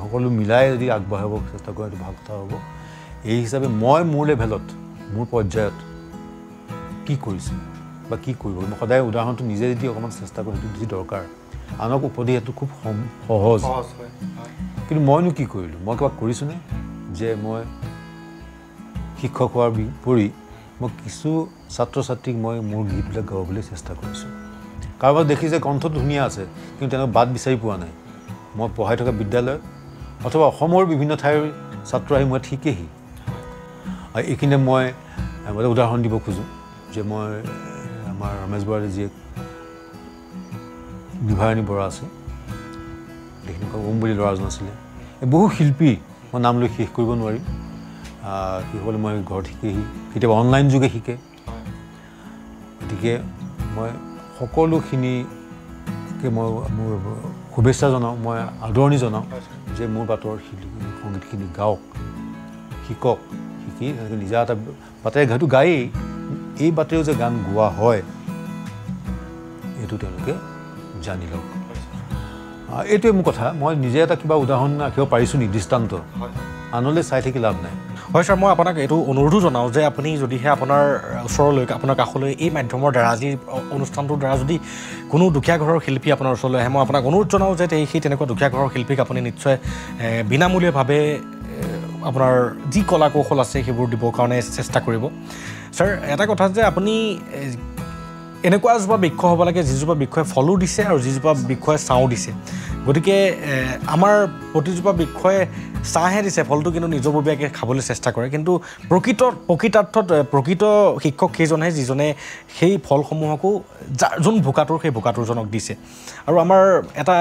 সকলো মিলাই যদি আগবাঢ়াব চেষ্টা কৰে সেইটো ভাল কথা হ'ব এই হিচাপে মই মোৰ লেভেলত মোৰ পৰ্যায়ত কি কৰিছোঁ বা কি কৰিব মই সদায় উদাহৰণটো নিজে যদি অকণমান চেষ্টা কৰোঁ সেইটো বেছি দৰকাৰ আনক উপদেশ সেইটো খুব সহজ কিন্তু মইনো কি কৰিলোঁ মই কিবা কৰিছোঁনে যে মই শিক্ষক হোৱাৰ উপৰি মই কিছু ছাত্ৰ ছাত্ৰীক মই মোৰ গীতবিলাক গাবলৈ চেষ্টা কৰিছোঁ কাৰোবাক দেখি যে কণ্ঠটো ধুনীয়া আছে কিন্তু তেওঁলোক বাট বিচাৰি পোৱা নাই মই পঢ়াই থকা বিদ্যালয়ত অথবা অসমৰ বিভিন্ন ঠাইৰ ছাত্ৰ আহি মই শিকেহি আৰু এইখিনিতে মই উদাহৰণ দিব খোজোঁ যে মই আমাৰ ৰমেশ বৰাৰ জীয়েক বিভাৰণী বৰা আছে সেইখিনি ওম বুলি ল'ৰাজন আছিলে বহু শিল্পী মই নাম লৈ শেষ কৰিব নোৱাৰিম সেইসকলে মই ঘৰত শিকেহি কেতিয়াবা অনলাইন যোগে শিকে গতিকে মই সকলোখিনিকে মই মোৰ শুভেচ্ছা জনাওঁ মই আদৰণি জনাওঁ যে মোৰ বাটৰ সংগীতখিনি গাওক শিকক শিকি নিজা এটা বাটেৰে হয়তো গায়েই এই বাটেৰেও যে গান গোৱা হয় এইটো তেওঁলোকে জানি লওক এইটোৱে মোৰ কথা মই নিজে এটা কিবা উদাহৰণ ৰাখিব পাৰিছোঁ দৃষ্টান্ত আনলৈ চাই থাকি লাভ নাই হয় ছাৰ মই আপোনাক এইটো অনুৰোধো জনাওঁ যে আপুনি যদিহে আপোনাৰ ওচৰলৈ আপোনাৰ কাষলৈ এই মাধ্যমৰ দ্বাৰা আজি অনুষ্ঠানটোৰ দ্বাৰা যদি কোনো দুখীয়া ঘৰৰ শিল্পী আপোনাৰ ওচৰলৈ আহে মই আপোনাক অনুৰোধ জনাওঁ যে সেই তেনেকুৱা দুখীয়া ঘৰৰ শিল্পীক আপুনি নিশ্চয় বিনামূলীয়াভাৱে আপোনাৰ যি কলা কৌশল আছে সেইবোৰ দিবৰ কাৰণে চেষ্টা কৰিব ছাৰ এটা কথা যে আপুনি এনেকুৱা এজোপা বৃক্ষ হ'ব লাগে যিজোপা বৃক্ষই ফলো দিছে আৰু যিজোপা বৃক্ষই ছাঁও দিছে গতিকে আমাৰ প্ৰতিজোপা বৃক্ষই ছাঁহে দিছে ফলটো কিন্তু নিজববীয়াকৈ খাবলৈ চেষ্টা কৰে কিন্তু প্ৰকৃতাৰ্থত প্ৰকৃত শিক্ষক সেইজনহে যিজনে সেই ফলসমূহকো যোন ভোকাটোৰ সেই ভোকাটোৰজনক দিছে আৰু আমাৰ এটা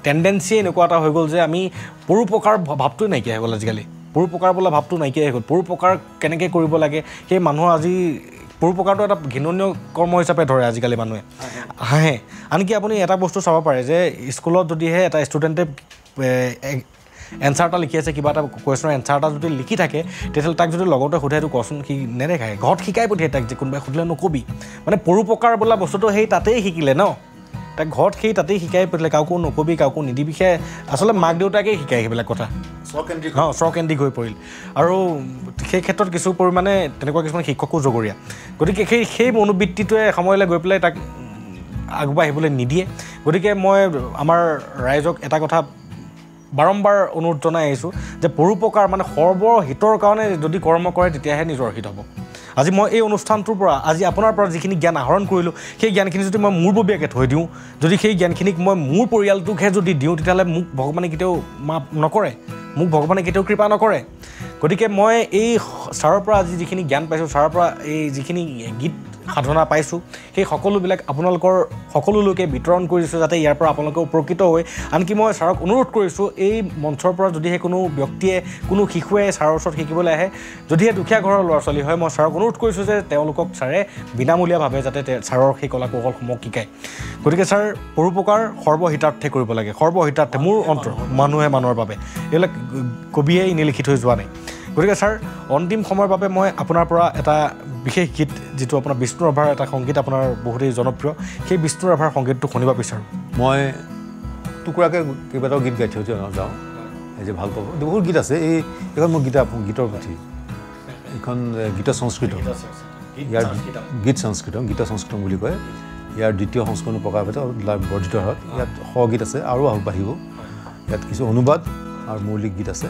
টেণ্ডেঞ্চিয়ে এনেকুৱা এটা হৈ গ'ল যে আমি পৰোপকাৰ ভাৱটোৱে নাইকিয়া হৈ গ'ল আজিকালি পৰোপকাৰ বোলা ভাৱটো নাইকিয়া হৈ গ'ল পৰোপকাৰ কেনেকৈ কৰিব লাগে সেই মানুহৰ আজি পৰোপকাৰটো এটা ঘৃণনীয় কৰ্ম হিচাপে ধৰে আজিকালি মানুহে হাঁহে আনকি আপুনি এটা বস্তু চাব পাৰে যে স্কুলত যদিহে এটা ষ্টুডেণ্টে এনচাৰ এটা লিখি আছে কিবা এটা কুৱেশ্যনৰ এনচাৰ এটা যদি লিখি থাকে তেতিয়াহ'লে তাক যদি লগতে সোধে এইটো কচোন সি নেদেখায় ঘৰত শিকাই পঠিয়াই তাক যে কোনোবাই সুধিলে নকবি মানে পৰোপকাৰ বোলা বস্তুটো সেই তাতেই শিকিলে ন তাক ঘৰত সেই তাতেই শিকাই পঠিয়ালে কাকো নকবি কাকো নিদিবি সেয়া আচলতে মাক দেউতাকেই শিকায় সেইবিলাক কথা স্বকেন্দ্ৰিক হৈ পৰিল আৰু সেই ক্ষেত্ৰত কিছু পৰিমাণে তেনেকুৱা কিছুমান শিক্ষকো জগৰীয়া গতিকে সেই মনোবৃত্তিটোৱে সময়লৈ গৈ পেলাই তাক আগুৱাই আহিবলৈ নিদিয়ে গতিকে মই আমাৰ ৰাইজক এটা কথা বাৰম্বাৰ অনুৰোধ জনাই আহিছোঁ যে পৰোপকাৰ মানে সৰ্বৰ হিতৰ কাৰণে যদি কৰ্ম কৰে তেতিয়াহে নিজৰ হিত হ'ব আজি মই এই অনুষ্ঠানটোৰ পৰা আজি আপোনাৰ পৰা যিখিনি জ্ঞান আহৰণ কৰিলোঁ সেই জ্ঞানখিনি যদি মই মোৰববীয়াকৈ থৈ দিওঁ যদি সেই জ্ঞানখিনিক মই মোৰ পৰিয়ালটোকহে যদি দিওঁ তেতিয়াহ'লে মোক ভগৱানে কেতিয়াও মাফ নকৰে মোক ভগৱানে কেতিয়াও কৃপা নকৰে গতিকে মই এই ছাৰৰ পৰা আজি যিখিনি জ্ঞান পাইছোঁ ছাৰৰ পৰা এই যিখিনি গীত সাধনা পাইছোঁ সেই সকলোবিলাক আপোনালোকৰ সকলো লোকে বিতৰণ কৰিছোঁ যাতে ইয়াৰ পৰা আপোনালোকে উপকৃত হৈ আনকি মই ছাৰক অনুৰোধ কৰিছোঁ এই মঞ্চৰ পৰা যদিহে কোনো ব্যক্তিয়ে কোনো শিশুৱে ছাৰৰ ওচৰত শিকিবলৈ আহে যদিহে দুখীয়া ঘৰৰ ল'ৰা ছোৱালী হয় মই ছাৰক অনুৰোধ কৰিছোঁ যে তেওঁলোকক ছাৰে বিনামূলীয়াভাৱে যাতে ছাৰৰ সেই কলা কৌশলসমূহ শিকায় গতিকে ছাৰ পৰোপকাৰ সৰ্বহিতাৰ্থে কৰিব লাগে সৰ্বহিতাৰ্থে মোৰ অন্তৰ মানুহে মানুহৰ বাবে এইবিলাক কবিয়ে এনেই লিখি থৈ যোৱা নাই গতিকে ছাৰ অন্তিম সময়ৰ বাবে মই আপোনাৰ পৰা এটা বিশেষ গীত যিটো আপোনাৰ বিষ্ণু ৰাভাৰ এটা সংগীত আপোনাৰ বহুতেই জনপ্ৰিয় সেই বিষ্ণু ৰাভাৰ সংগীতটো শুনিব বিচাৰোঁ মই টুকুৰাকৈ কেইবাটাও গীত গাই থৈ যাওঁ এই যে ভাল পাব বহুত গীত আছে এইখন মোৰ গীতৰ পুথি এইখন গীত সংস্কৃত ইয়াৰ গীত সংস্কৃতম বুলি কয় ইয়াৰ দ্বিতীয় সংস্কৰণ প্ৰকাশ পাইছে বৰ্ধিত হাৰত ইয়াত গীত আছে আৰু বাঢ়িব ইয়াত কিছু অনুবাদ আৰু মৌলিক গীত আছে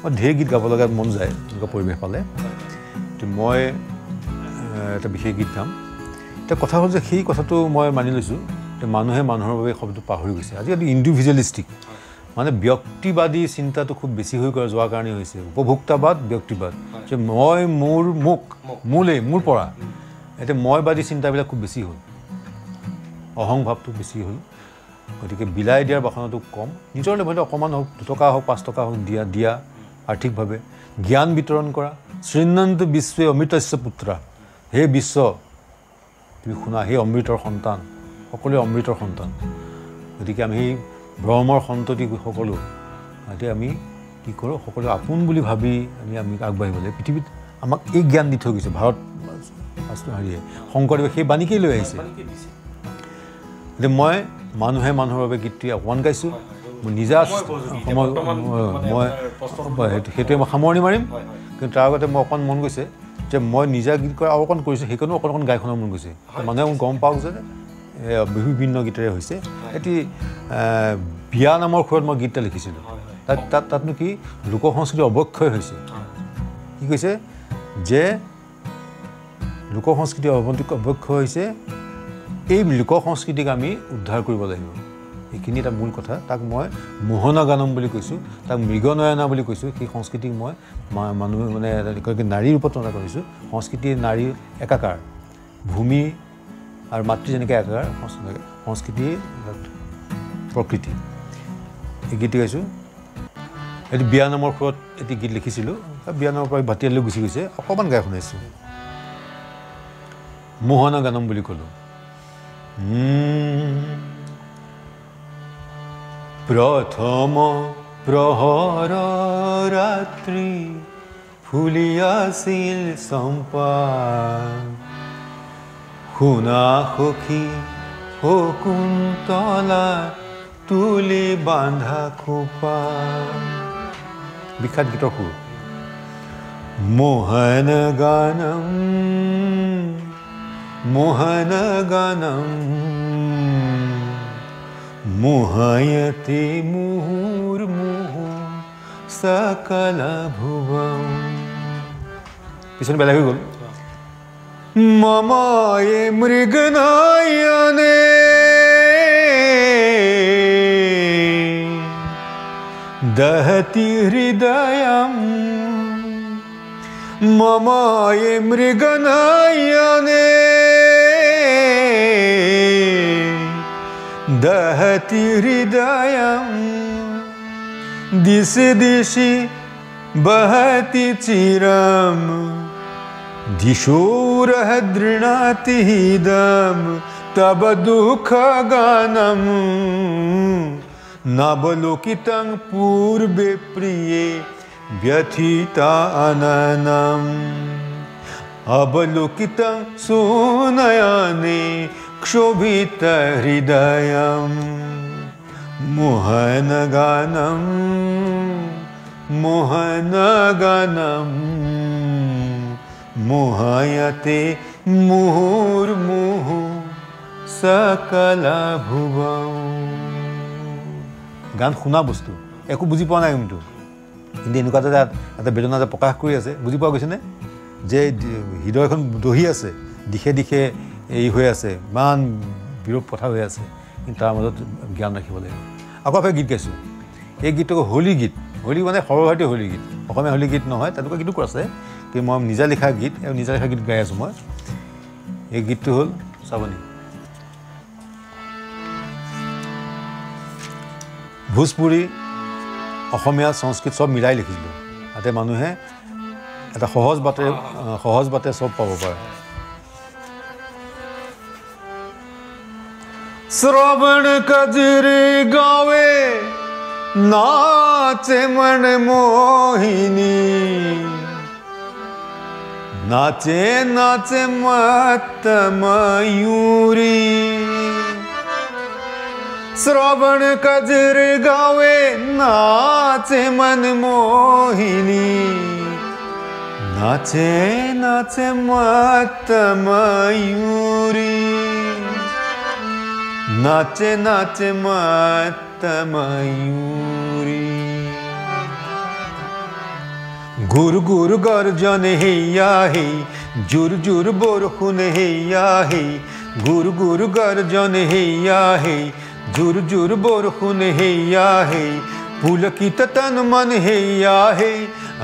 মই ঢেৰ গীত গাব লগা মন যায় এনেকুৱা পৰিৱেশ পালে মই এটা বিশেষ গীত গাম এতিয়া কথা হ'ল যে সেই কথাটো মই মানি লৈছোঁ যে মানুহে মানুহৰ বাবে শব্দটো পাহৰি গৈছে আজিকালি ইণ্ডিভিজুৱেলিষ্টিক মানে ব্যক্তিবাদী চিন্তাটো খুব বেছি হৈ যোৱাৰ কাৰণে হৈছে উপভোক্তাবাদ ব্যক্তিবাদ যে মই মোৰ পৰা এতিয়া মইবাদী চিন্তাবিলাক খুব বেছি হ'ল অহংভাৱটো বেছি হ'ল গতিকে বিলাই দিয়াৰ বাসনাটো কম নিজৰ লেভেলতে অকণমান হওক 2 টকা হওক 5 টকা হওক দিয়া আৰ্থিকভাৱে জ্ঞান বিতৰণ কৰা শ্ৰীনন্ত বিশ্বই অমৃতস্য পুত্ৰা হে বিশ্ব তুমি শুনা সেই অমৃতৰ সন্তান সকলোৱে অমৃতৰ সন্তান গতিকে আমি সেই ব্ৰহ্মৰ সন্ততি সকলো এতিয়া আমি কি কৰোঁ সকলোৱে আপোন বুলি ভাবি আমি আগবাঢ়িব লাগে পৃথিৱীত আমাক এই জ্ঞান দি থৈ গৈছে ভাৰত হেৰিয়ে শংকৰদেৱে সেই বাণীকেই লৈ আহিছে এতিয়া মই মানুহে মানুহৰ বাবে গীতটি অকণমান গাইছোঁ মই নিজা মই সেইটোৱে মই সামৰণি মাৰিম কিন্তু তাৰ আগতে মই অকণ মন গৈছে যে মই নিজা গীত কৰা আৰু অকণ কৰিছোঁ সেইকণো অকণ গায়খনৰ মন গৈছে মানুহে গম পাওক যে বিভিন্ন গীতেৰে হৈছে এটি বিয়া নামৰ সুৰত মই গীত এটা লিখিছিলোঁ তাতনো কি লোক সংস্কৃতি অৱক্ষয় হৈছে কি কৈছে যে লোক সংস্কৃতি অৱক্ষয় হৈছে এই লোক সংস্কৃতিক আমি উদ্ধাৰ কৰিব লাগিব এইখিনি এটা মূল কথা তাক মই মোহনা গানম বুলি কৈছোঁ তাক মৃগনয়না বুলি কৈছোঁ সেই সংস্কৃতিক মই মানুহে মানে নাৰীৰ ৰূপত তুলনা কৰিছোঁ সংস্কৃতি নাৰী একাকাৰ ভূমি আৰু মাতৃ যেনেকৈ একাকাৰ সংস্কৃতি প্ৰকৃতি এই গীতটি গাইছোঁ এইটো বিয়া নামৰ সুৰত এটি গীত লিখিছিলোঁ বিয়া নামৰ পৰা ভাটিয়ালৈ গুচি গৈছে অকণমান গাই শুনাইছোঁ মোহনা গানম বুলি ক'লোঁ প্ৰথম প্ৰহৰ ৰাত্ৰি ফুলি আছিল চম্পা শুনা সখী শকুন্তলা তুলি বান্ধা খোপা বিখ্যাত গীতৰ সুৰ মোহন গানম মোহায়তে মুহুৰ্মুহু সকল ভুৱন পিছনে বেলেগ হৈ গ'ল মময়ে মৃগনয়নে দহতি হৃদয়ম মময়ে মৃগনয়নে দহতি হৃদয়ম দিশি দিশি বহতি চিরম দিশোরহ দৃণাতি হৃদম তব দুঃখ গানম নবলোকিতং পূর্বে প্রিয়ে ব্যথিতা অননম অবলোকিতং সুনয়নে क्षोभित हृदयम मोहन गानम मोहयते मुहुर्मुहु सकल भुवन গান শুনা বস্তু একো বুজি পোৱা নাই কিন্তু এনেকুৱা এটা বেদনা এটা প্ৰকাশ কৰি আছে বুজি পোৱা গৈছেনে যে হৃদয়খন দহি আছে দিশে দিশে এই হৈ আছে ইমান বিৰূপ কথা হৈ আছে কিন্তু তাৰ মাজত জ্ঞান ৰাখিব লাগিব আকৌ এবাৰ গীত গাইছোঁ এই গীতটো হোলী গীত হোলী মানে সৰ্বভাৰতীয় হোলী গীত অসমীয়া হোলী গীত নহয় তেনেকুৱা গীতো আছে কিন্তু মই নিজা লিখা গীত আৰু নিজা লিখা গীত গাই আছোঁ মই এই গীতটো হ'ল চাবনি ভোজপুৰী অসমীয়া সংস্কৃত সব মিলাই লিখিছিলোঁ যাতে মানুহে এটা সহজ বাটে সব পাব পাৰে শ্ৰৱণ কজৰি গাৱে নাচে মন মোহিনী নাচে নাচে মত ময়ূৰী শ্রবণ কজর গাवे নাচে মন মোহিনী নাচে নাচে মত ময়ূরী নাচে নাচে মত ময়ূরী গুর গুর গর্জন হেয়া হে জুর জুর বরখুন হেয়া হে গুর গুর গর্জন হেয়া হে জুর জুর বরখুন হেয়া হে পুলকিত তন মন হেয়া হে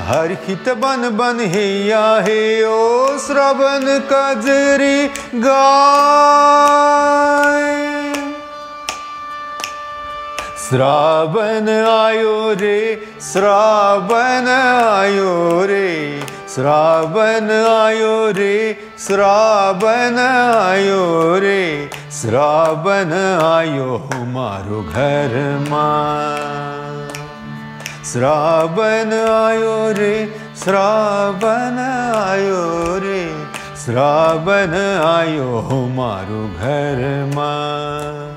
हर्षित बन बन हेया हे ओ श्रवण कजरी गाय श्रावण आयो रे श्रावण आयो रे श्रावण आयो रे श्रावण आयो रे श्रावण आयो मारो घर मां श्रावण आयो रे श्रावण आयो रे श्रावण आयो मारो घर मां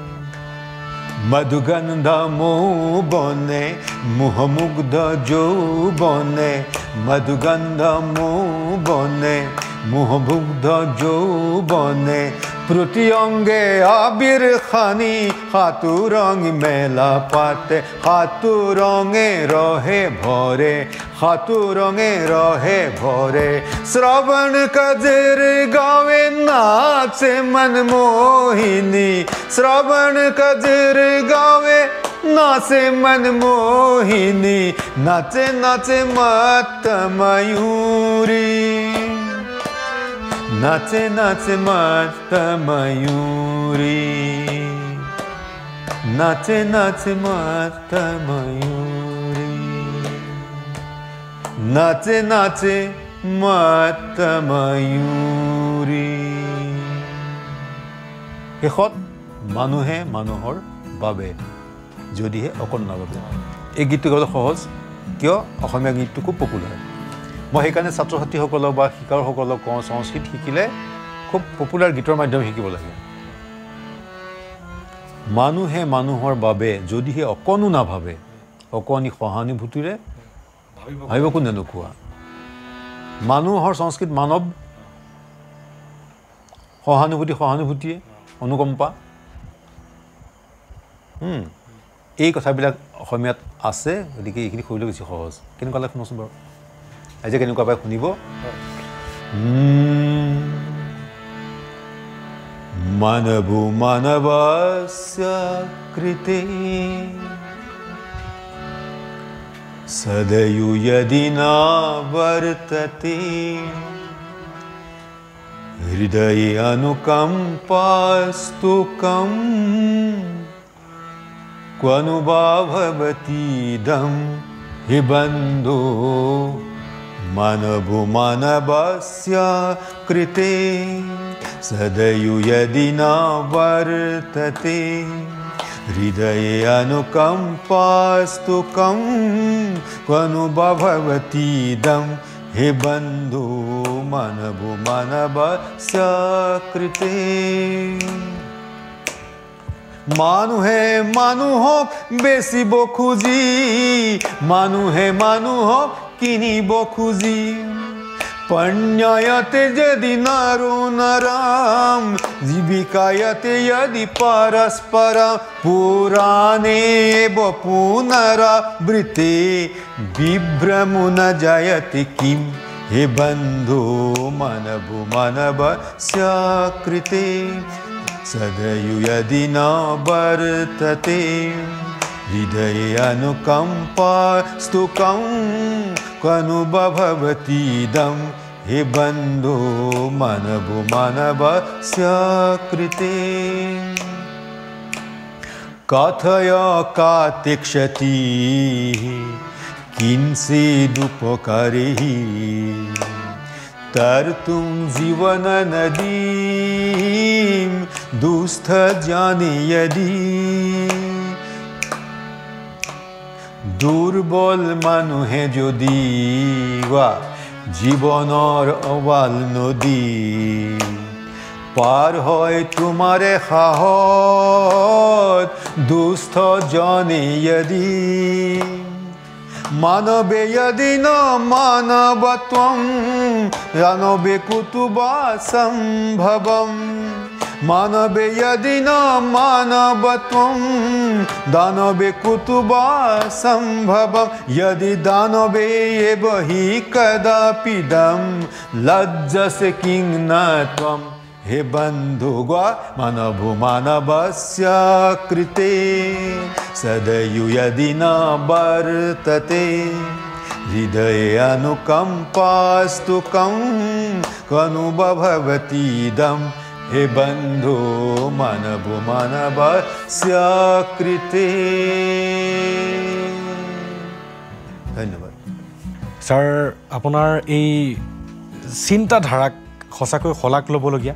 मधुगंध मोह बने मुह मुग्ध जो बने मधुगंध मोह बने मुह मुग्ध जो बने प्रति अंगे आबिर खानी हाथू रंग मेला पाते हाथू रंगे रहे भरे हाथू रंगे रहे भरे श्रवण कजर गावे नाचे मन मोहिनी श्रवण कजर गावे नाचे मन मोहिनी नाचे नाचे मत मयूरी नाचे नाचे मत मयूरी नाचे नाचे मत मयूरी नाचे नाचे मत मयूरी শেষত মানুহে মানুহৰ বাবে যদিহে অকণ নাভাবে এই গীতটো গাবলৈ সহজ কিয় অসমীয়া গীতটো খুব পপুলাৰ মই সেইকাৰণে ছাত্ৰ ছাত্ৰীসকলক বা শিক্ষকসকলক কওঁ সংস্কৃত শিকিলে খুব পপুলাৰ গীতৰ মাধ্যমে শিকিব লাগে মানুহে মানুহৰ বাবে যদিহে অকণো নাভাবে অকণি সহানুভূতিৰে ভাবিব কোনে নোকোৱা মানুহৰ সংস্কৃত মানৱ সহানুভূতিয়ে অনুকম্পা এই কথাবিলাক অসমীয়াত আছে গতিকে এইখিনি কৰিলে বেছি সহজ কেনেকুৱা লাগে শুনকচোন বাৰু আজি কেনেকুৱা পাই শুনিব মানবো মানৱস্য কৃতে সদয়ু यदि न वर्तते हृदये अनुकम्पास्तु कं क्वनु वा भवतीदं हि बन्धो मानवो मानवस्य कृते सदयु यदि न वर्तते हृदये अनुकम्पास्तु कं क्वनु वा भवतीदं हि बन्धो मानवो मानवस्य कृते মানুহে মানুহক বেচিব খুজি মানুহে মানুহক কিনিব খুজি পণ্যয়তে যদি নারো নরাম জীবিকায়তে যদি পরস্পর পুরাণে পুনরাবৃতে বিভ্রমুন জয়তি কিম হে বন্ধু মানবো মানবস্য কৃতে सदयु यदि न वर्तते हृदये अनुकम्पास्तु कं क्वनु भवतीदं हे बन्धो मानवो मानवस्य कृते कथय कातिक्षति किंचिदुपकारिः तर्तुं जीवननदीं दुःस्थजानि यदि দুর্বল মানুহে যদি জীবনৰ অবাল নদী পাৰ হয় তোমাৰে সাহত দুস্থ জনে यदि মানবে यदि ন মানবত্বম জানবে কুতুবা সম্ভবম मानवे यदि न मानवत्वं दानवे कुतुबा सम्भवं यदि दानवे एव हि कदापिदं लज्जसे किं न त्वं हे बन्धुगा मानवो मानवस्य कृते सदयु यदि न वर्तते हृदये अनुकम्पास्तु कं कनुभवतीदं हे बन्धो मानवो मानवस्य कृते धन्यवाद ছাৰ আপোনাৰ এই চিন্তাধাৰাক সঁচাকৈ শলাগ ল'বলগীয়া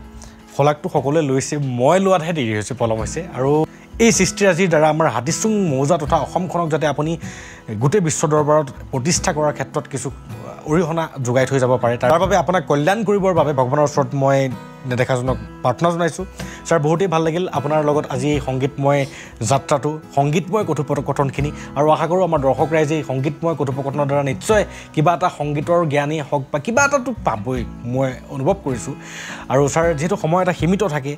শলাগটো সকলোৱে লৈছে মই লোৱাতহে দেৰি হৈছে পলম হৈছে আৰু এই সৃষ্টিৰাজিৰ দ্বাৰা আমাৰ হাতীচুং মৌজা তথা অসমখনক যাতে আপুনি গোটেই বিশ্ব দৰবাৰত প্ৰতিষ্ঠা কৰাৰ ক্ষেত্ৰত কিছু অৰিহণা যোগাই থৈ যাব পাৰে তাৰ বাবে আপোনাক কল্যাণ কৰিবৰ বাবে ভগৱানৰ ওচৰত মই নেদেখাজনক প্ৰাৰ্থনা জনাইছোঁ ছাৰ বহুতেই ভাল লাগিল আপোনাৰ লগত আজি এই সংগীতময় যাত্ৰাটো সংগীতময় কথোপকথনখিনি আৰু আশা কৰোঁ আমাৰ দৰ্শক ৰাইজে এই সংগীতময় কথোপকথনৰ দ্বাৰা নিশ্চয় কিবা এটা সংগীতৰ জ্ঞানেই হওক বা কিবা এটাতো পাবই মই অনুভৱ কৰিছোঁ আৰু ছাৰ যিহেতু সময় এটা সীমিত থাকে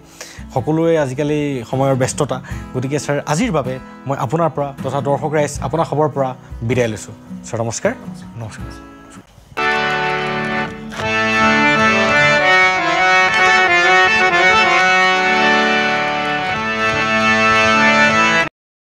সকলোৱে আজিকালি সময়ৰ ব্যস্ততা গতিকে ছাৰ আজিৰ বাবে মই আপোনাৰ পৰা তথা দৰ্শক ৰাইজ আপোনাৰ খবৰ পৰা বিদায় লৈছোঁ ছাৰ নমস্কাৰ নমস্কাৰ